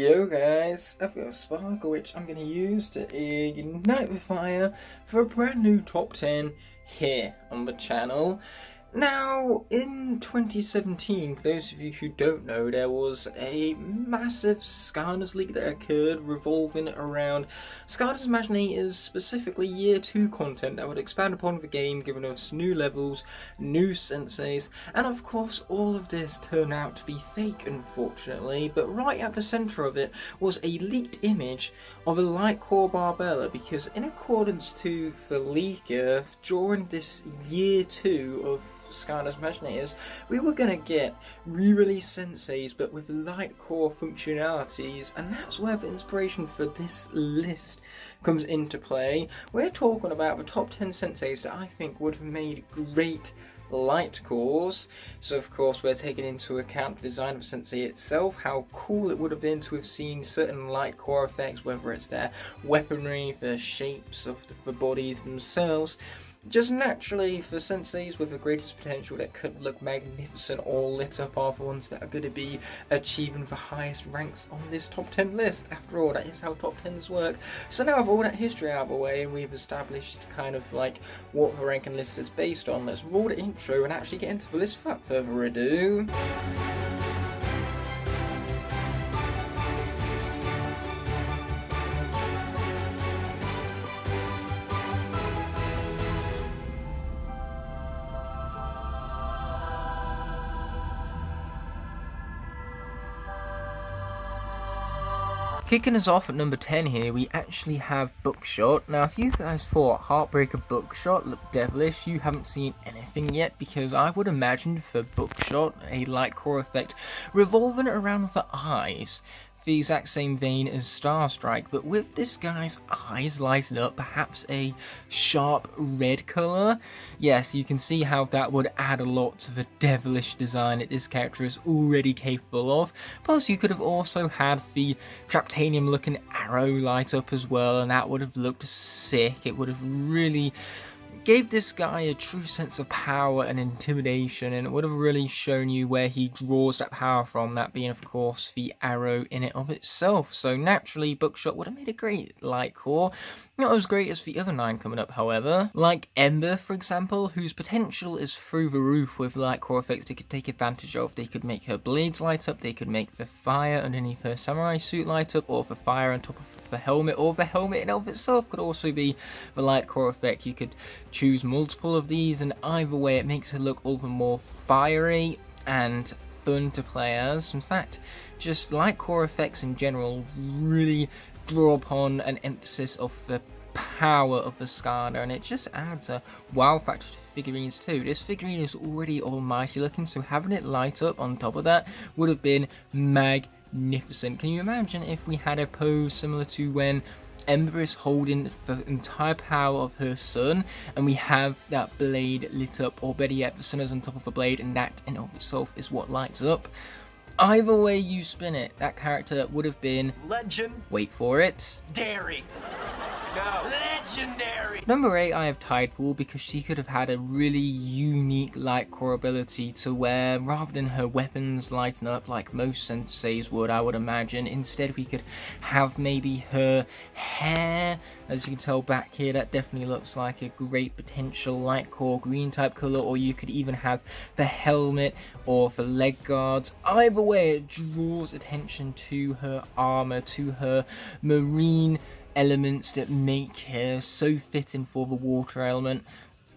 Yo guys, I've got a sparkle which I'm going to use to ignite the fire for a brand new top 10 here on the channel. Now, in 2017, for those of you who don't know, there was a massive Skylanders leak that occurred revolving around Skylanders Imaginators, specifically Year 2 content that would expand upon the game, giving us new levels, new senseis, and of course all of this turned out to be fake, unfortunately, but right at the centre of it was a leaked image of a Lightcore Barbella, because in accordance to the leaker, during this Year 2 of Skylanders Imaginators, we were going to get re-released senseis but with Lightcore functionalities, and that's where the inspiration for this list comes into play. We're talking about the top 10 senseis that I think would have made great Lightcores. So of course we're taking into account the design of the sensei itself, how cool it would have been to have seen certain Lightcore effects, whether it's their weaponry, the shapes of the bodies themselves. Just naturally, for senseis with the greatest potential that could look magnificent or lit up are the ones that are going to be achieving the highest ranks on this top 10 list. After all, that is how top 10s work. So now with all that history out of the way and we've established kind of like what the ranking list is based on, let's roll the intro and actually get into the list without further ado. Kicking us off at number 10 here, we actually have Buckshot. Now, if you guys thought Heartbreaker Buckshot looked devilish, you haven't seen anything yet, because I would imagine for Buckshot, a Lightcore effect revolving around the eyes, the exact same vein as Starstrike, but with this guy's eyes lighting up, perhaps a sharp red colour. Yes, you can see how that would add a lot to the devilish design that this character is already capable of. Plus, you could have also had the Traptanium looking arrow light up as well, and that would have looked sick. It would have really gave this guy a true sense of power and intimidation, and it would have really shown you where he draws that power from, that being of course the arrow in it of itself. So naturally Buckshot would have made a great Lightcore. Not as great as the other 9 coming up, however, like Ember for example, whose potential is through the roof with Lightcore effects they could take advantage of. They could make her blades light up, they could make the fire underneath her samurai suit light up, or the fire on top of the helmet, or the helmet in of itself could also be the Lightcore effect. You could choose multiple of these, and either way it makes it look all the more fiery and fun to play as. In fact, just Lightcore effects in general really draw upon an emphasis of the power of the Skylander, and it just adds a wow factor to figurines too. This figurine is already almighty looking, so having it light up on top of that would have been magnificent. Can you imagine if we had a pose similar to when Ember is holding the entire power of her sun, and we have that blade lit up, or better yet, the sun is on top of the blade, and that in of itself is what lights up? Either way you spin it, that character would have been legend. Wait for it. Dairy. No. Legendary. Number 8, I have Tidepool, because she could have had a really unique Lightcore ability to where, rather than her weapons lighting up like most senseis would, I would imagine, instead we could have maybe her hair. As you can tell back here, that definitely looks like a great potential Lightcore green type colour, or you could even have the helmet or the leg guards. Either way, it draws attention to her armour, to her marine elements that make her so fitting for the water element.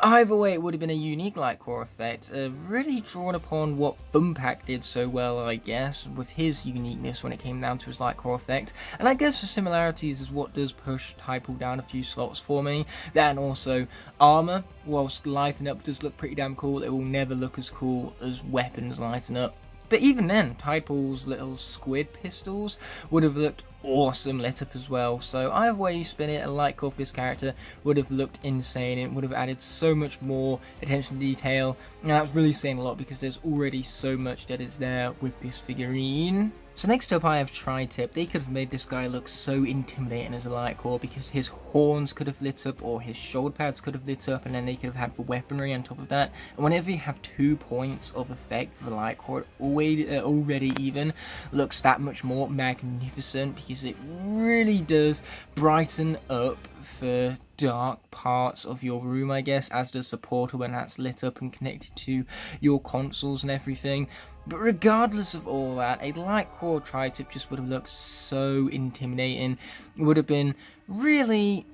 Either way, it would have been a unique Lightcore effect, really drawn upon what Thumpack did so well, I guess, with his uniqueness when it came down to his Lightcore effect. And I guess the similarities is what does push Typal down a few slots for me. That, and also armour, whilst lighting up does look pretty damn cool, it will never look as cool as weapons lighting up. But even then, Typal's little squid pistols would have looked awesome lit up as well. So either way you spin it, a Lightcore for this character would have looked insane. It would have added so much more attention to detail. Now that's really saying a lot, because there's already so much that is there with this figurine. So next up I have Tri-Tip. They could have made this guy look so intimidating as a Lightcore because his horns could have lit up or his shoulder pads could have lit up, and then they could have had the weaponry on top of that. And whenever you have 2 points of effect for the Lightcore, it already even looks that much more magnificent because it really does brighten up the dark parts of your room, I guess, as does the portal when that's lit up and connected to your consoles and everything. But regardless of all that, a Lightcore Tri-Tip just would have looked so intimidating. It would have been really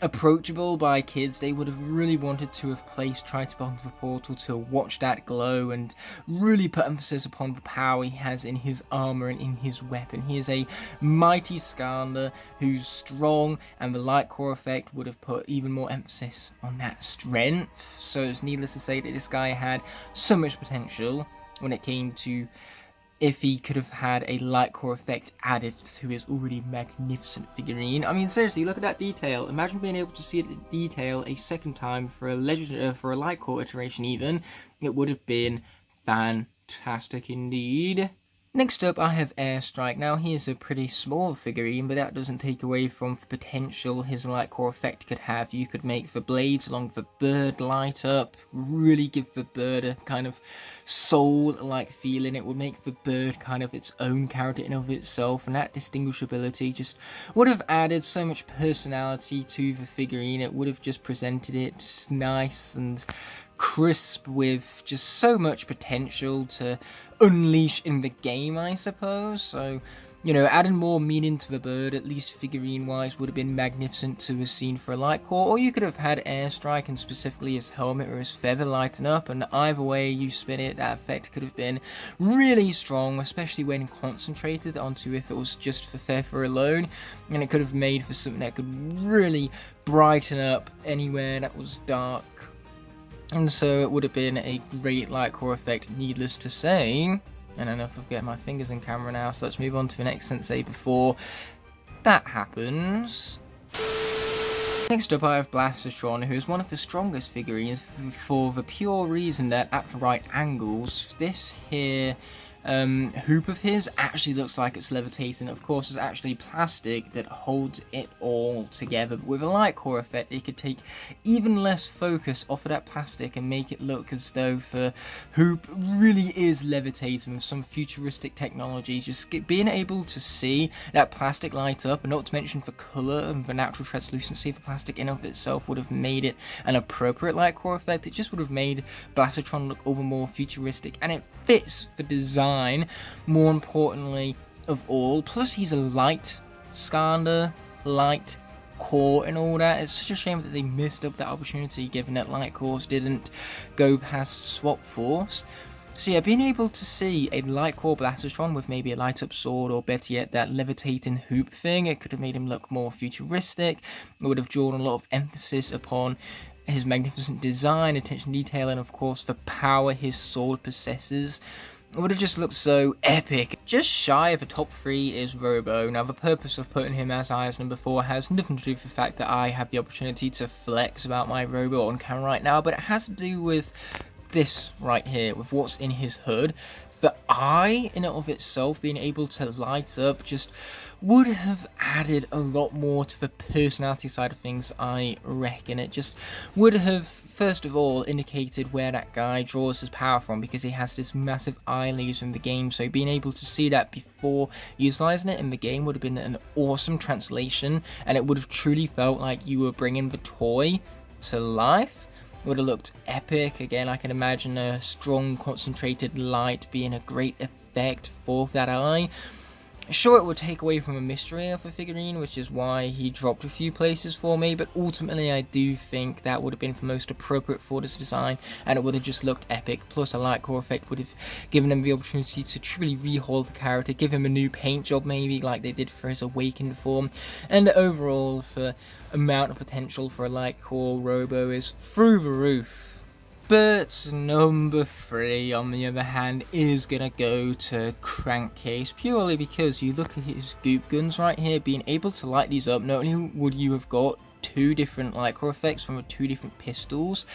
approachable by kids. They would have really wanted to have placed Tri-Tip onto the portal to watch that glow and really put emphasis upon the power he has in his armor and in his weapon. He is a mighty Skylander who's strong, and the Lightcore effect would have put even more emphasis on that strength. So it's needless to say that this guy had so much potential when it came to if he could have had a Lightcore effect added to his already magnificent figurine. I mean, seriously, look at that detail. Imagine being able to see the detail a second time for a Lightcore iteration even. It would have been fantastic indeed. Next up, I have Airstrike. Now, he is a pretty small figurine, but that doesn't take away from the potential his Lightcore effect could have. You could make the blades along the bird light up, really give the bird a kind of soul-like feeling. It would make the bird kind of its own character in of itself, and that distinguishability just would have added so much personality to the figurine. It would have just presented it nice and crisp with just so much potential to unleash in the game, I suppose. So, you know, adding more meaning to the bird, at least figurine-wise, would have been magnificent to have seen for a Lightcore. Or you could have had Airstrike and specifically his helmet or his feather lighten up, and either way you spin it, that effect could have been really strong, especially when concentrated onto if it was just for feather alone, and it could have made for something that could really brighten up anywhere that was dark. And so it would have been a great Lightcore effect, needless to say. And enough of getting my fingers in camera now, so let's move on to the next Sensei before that happens. Next up I have Blastertron, who is one of the strongest figurines for the pure reason that at the right angles, this here hoop of his actually looks like it's levitating. Of course, it's actually plastic that holds it all together, but with a Lightcore effect it could take even less focus off of that plastic and make it look as though the hoop really is levitating with some futuristic technology. Just being able to see that plastic light up, and not to mention the colour and the natural translucency of the plastic in of itself, would have made it an appropriate Lightcore effect. It just would have made Blastertron look all the more futuristic, and it fits the design more importantly of all. Plus he's a light Skylander, light core and all that. It's such a shame that they missed up that opportunity given that Lightcores didn't go past Swap Force. So yeah, being able to see a Lightcore Blastertron with maybe a light up sword, or better yet that levitating hoop thing, it could have made him look more futuristic. It would have drawn a lot of emphasis upon his magnificent design, attention to detail, and of course the power his sword possesses. It would have just looked so epic. Just shy of the top 3 is Robo. Now, the purpose of putting him as high as number 4 has nothing to do with the fact that I have the opportunity to flex about my Robo on camera right now, but it has to do with this right here, with what's in his hood. The eye in and of itself being able to light up just would have added a lot more to the personality side of things, I reckon. It just would have, first of all, indicated where that guy draws his power from, because he has this massive eye laser in the game, so being able to see that before utilizing it in the game would have been an awesome translation, and it would have truly felt like you were bringing the toy to life. It would have looked epic. Again, I can imagine a strong concentrated light being a great effect for that eye. Sure, it would take away from the mystery of the figurine, which is why he dropped a few places for me, but ultimately I do think that would have been the most appropriate for this design, and it would have just looked epic. Plus a Lightcore effect would have given him the opportunity to truly rehaul the character, give him a new paint job maybe, like they did for his awakened form, and overall the amount of potential for a Lightcore Robo is through the roof. But number 3, on the other hand, is gonna go to Crankcase, purely because you look at his goop guns right here, being able to light these up. Not only would you have got 2 different Lightcore effects from 2 different pistols.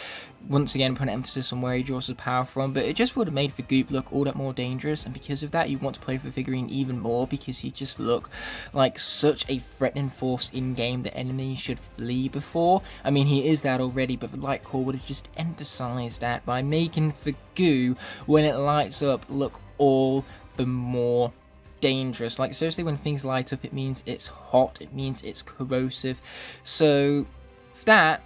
Once again, putting emphasis on where he draws his power from, but it just would have made the goop look all that more dangerous, and because of that, you want to play with the figurine even more, because he just look like such a threatening force in-game that enemies should flee before. I mean, he is that already, but the Lightcore would have just emphasized that by making the goo, when it lights up, look all the more dangerous. Like, seriously, when things light up, it means it's hot, it means it's corrosive. So that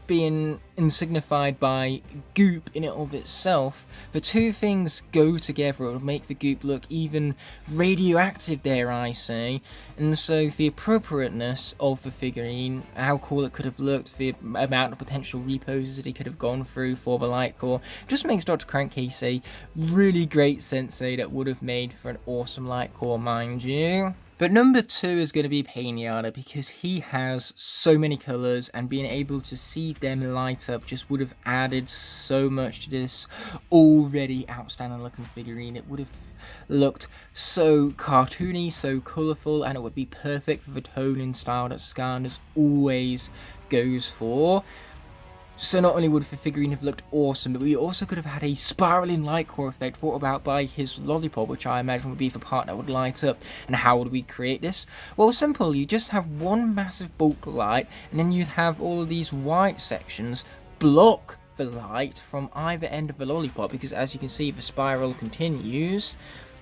being insignified by goop in and of itself, the 2 things go together. It will make the goop look even radioactive, dare I say. And so the appropriateness of the figurine, how cool it could have looked, the amount of potential reposes that he could have gone through for the Lightcore, just makes Dr. Crankcase a really great sensei that would have made for an awesome Lightcore, mind you. But number 2 is going to be Pinata, because he has so many colours, and being able to see them light up just would have added so much to this already outstanding looking figurine. It would have looked so cartoony, so colourful, and it would be perfect for the tone and style that Skylanders always goes for. So not only would the figurine have looked awesome, but we also could have had a spiraling Lightcore effect brought about by his lollipop, which I imagine would be the part that would light up. And how would we create this? Well, simple. You just have one massive bulk light, and then you'd have all of these white sections block the light from either end of the lollipop, because as you can see, the spiral continues.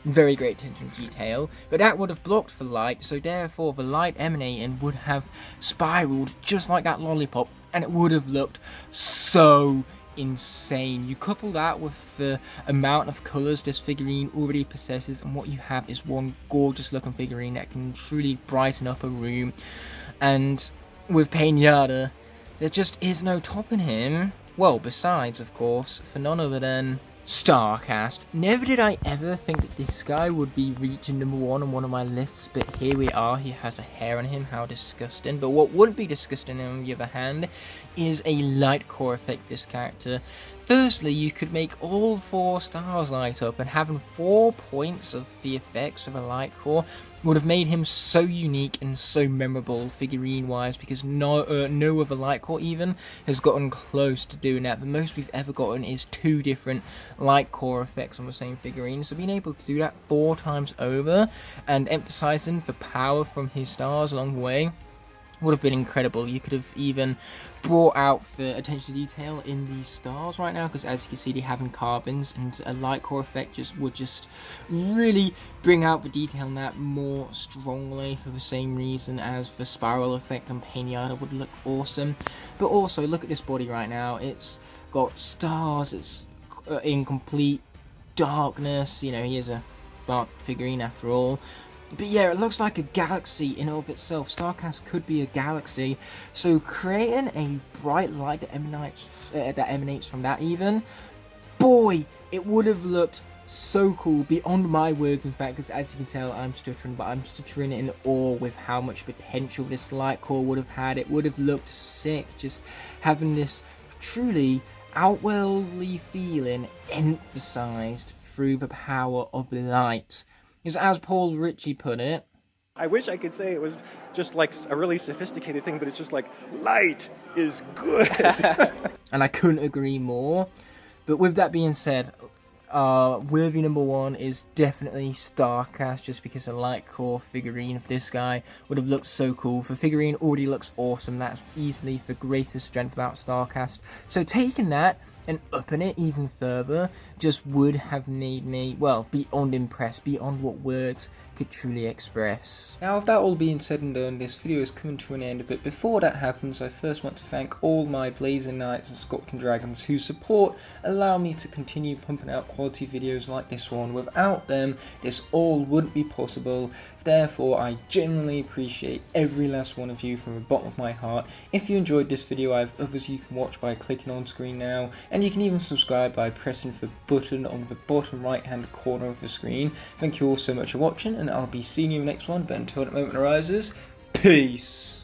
Very great attention to detail, but that would have blocked the light, so therefore the light emanating would have spiraled just like that lollipop, and it would have looked so insane. You couple that with the amount of colours this figurine already possesses, and what you have is one gorgeous looking figurine that can truly brighten up a room. And with Pinata, there just is no topping him. Well, besides, of course, for none other than Starcast. Never did I ever think that this guy would be reaching number 1 on one of my lists, but here we are. He has a hair on him, how disgusting. But what wouldn't be disgusting, on the other hand, is a Lightcore effect this character. Firstly, you could make all 4 stars light up, and having 4 points of the effects of a Lightcore would have made him so unique and so memorable figurine-wise, because no other Lightcore even has gotten close to doing that. The most we've ever gotten is 2 different Lightcore effects on the same figurine, so being able to do that 4 times over, and emphasizing the power from his stars along the way, would have been incredible. You could have even brought out the attention to detail in these stars right now, because as you can see, they have carbons, and a Lightcore effect would just really bring out the detail in that more strongly, for the same reason as the spiral effect on Pinata would look awesome. But also, look at this body right now. It's got stars, it's in complete darkness. You know, he is a dark figurine after all. But yeah, it looks like a galaxy in and of itself. Starcast could be a galaxy, so creating a bright light that emanates from that, even, boy, it would have looked so cool, beyond my words, in fact, because as you can tell, I'm stuttering, but I'm stuttering in awe with how much potential this Lightcore would have had. It would have looked sick, just having this truly outworldly feeling emphasized through the power of light. Because as Paul Ritchie put it, I wish I could say it was just like a really sophisticated thing, but it's just like, light is good. And I couldn't agree more. But with that being said, worthy number 1 is definitely Starcast, just because a Lightcore figurine of this guy would have looked so cool. The figurine already looks awesome. That's easily the greatest strength about Starcast. So taking that and upping it even further just would have made me, well, beyond impressed, beyond what words could truly express. Now, with that all being said and done, this video is coming to an end, but before that happens, I first want to thank all my Blazing Knights and Scorpion Dragons whose support allow me to continue pumping out quality videos like this one. Without them, this all wouldn't be possible. Therefore, I genuinely appreciate every last one of you from the bottom of my heart. If you enjoyed this video, I have others you can watch by clicking on screen now, and you can even subscribe by pressing the button on the bottom right hand corner of the screen. Thank you all so much for watching, and I'll be seeing you in the next one, but until that moment arises, peace!